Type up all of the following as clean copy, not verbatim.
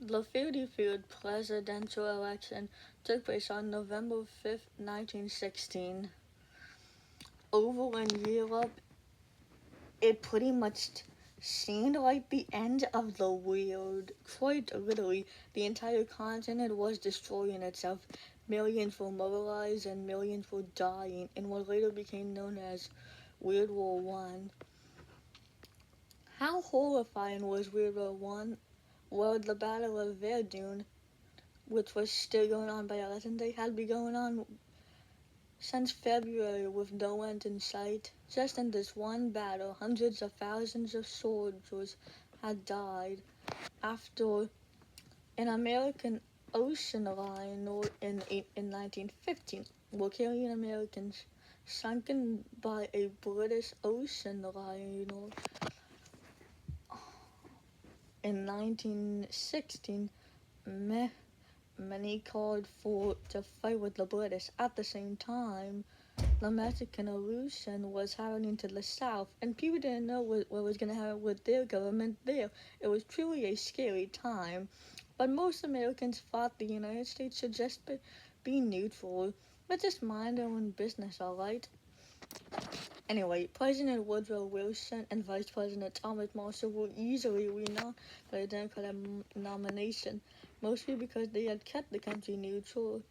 The 53rd presidential election took place on November 5th, 1916. Over in Europe, it pretty much seemed like the end of the world. Quite literally, the entire continent was destroying itself. Millions were mobilized and millions were dying in what later became known as World War One. How horrifying was World War One? Well, the Battle of Verdun, which was still going on by election day, had been going on since February with no end in sight. Just in this one battle, hundreds of thousands of soldiers had died after an American ocean liner in 1915 were carrying Americans sunken by a British ocean liner. In 1916, many called for to fight with the British. At the same time, the Mexican Revolution was happening to the south, and people didn't know what was going to happen with their government there. It was truly a scary time, but most Americans thought the United States should just be neutral. Let's just mind our own business, alright? Anyway, President Woodrow Wilson and Vice President Thomas Marshall were easily renowned for the Democratic nomination, mostly because they had kept the country neutral.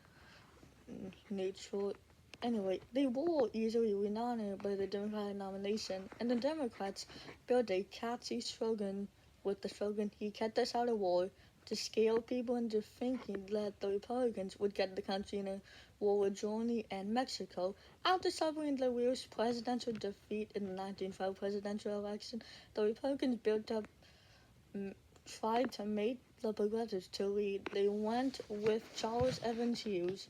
Anyway, they were easily renowned by the Democratic nomination, and the Democrats built a catchy slogan with the slogan, "He kept us out of war," to scare people into thinking that the Republicans would get the country in a war with Germany and Mexico. After suffering the worst presidential defeat in the 1912 presidential election, the Republicans tried to make the Progressives to lead. They went with Charles Evans Hughes,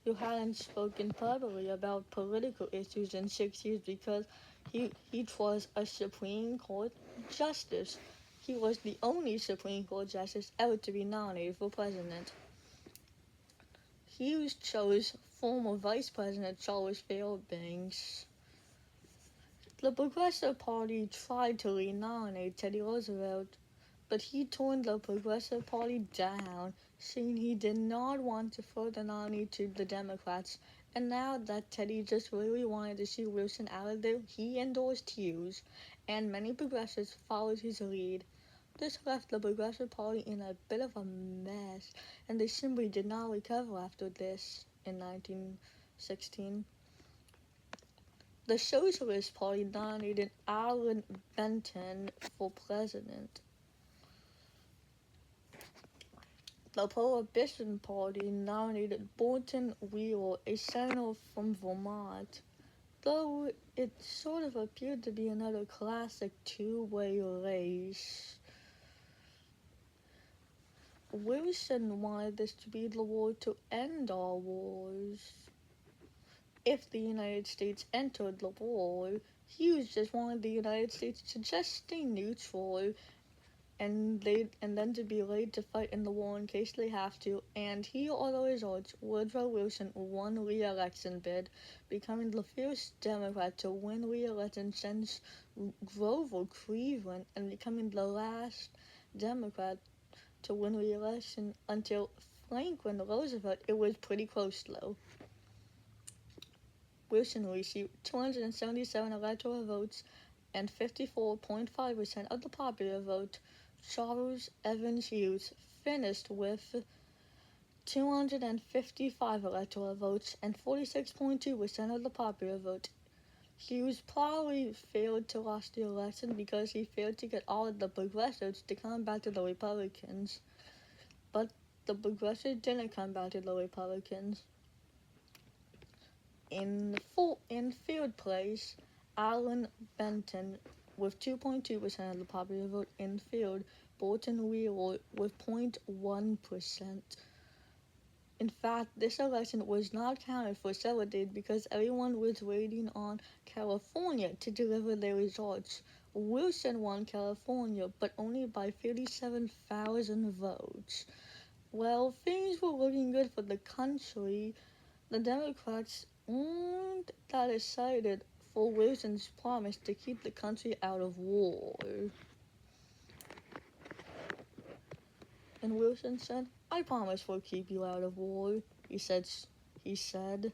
who hadn't spoken publicly about political issues in 6 years because he was a Supreme Court justice. He was the only Supreme Court justice ever to be nominated for president. Hughes chose former Vice President Charles Fairbanks. The Progressive Party tried to re-nominate Teddy Roosevelt, but he turned the Progressive Party down, saying he did not want to throw the nominee to the Democrats. And now that Teddy just really wanted to see Wilson out of there, he endorsed Hughes, and many progressives followed his lead. This left the Progressive Party in a bit of a mess, and they simply did not recover after this in 1916. The Socialist Party nominated Alan Benton for president. The Prohibition Party nominated Bolton Wheeler, a senator from Vermont, though it sort of appeared to be another classic two-way race. Wilson wanted this to be the war to end all wars. If the United States entered the war, Hughes just wanted the United States to just stay neutral and then to be ready to fight in the war in case they have to. And here are the results. Woodrow Wilson won re-election bid, becoming the first Democrat to win re-election since Grover Cleveland, and becoming the last Democrat to win re-election until Franklin Roosevelt. It was pretty close though. Wilson received 277 electoral votes and 54.5% of the popular vote. Charles Evans Hughes finished with 255 electoral votes and 46.2% of the popular vote. Hughes probably failed to lose the election because he failed to get all of the progressives to come back to the Republicans. But the progressives didn't come back to the Republicans. In third place, Alan Benton with 2.2% of the popular vote. In third, Bolton Wheeler with 0.1%. In fact, this election was not counted for several days because everyone was waiting on California to deliver their results. Wilson won California, but only by 37,000 votes. Well, things were looking good for the country. The Democrats weren't that excited for Wilson's promise to keep the country out of war. And Wilson said, I promise we'll keep you out of war, he said.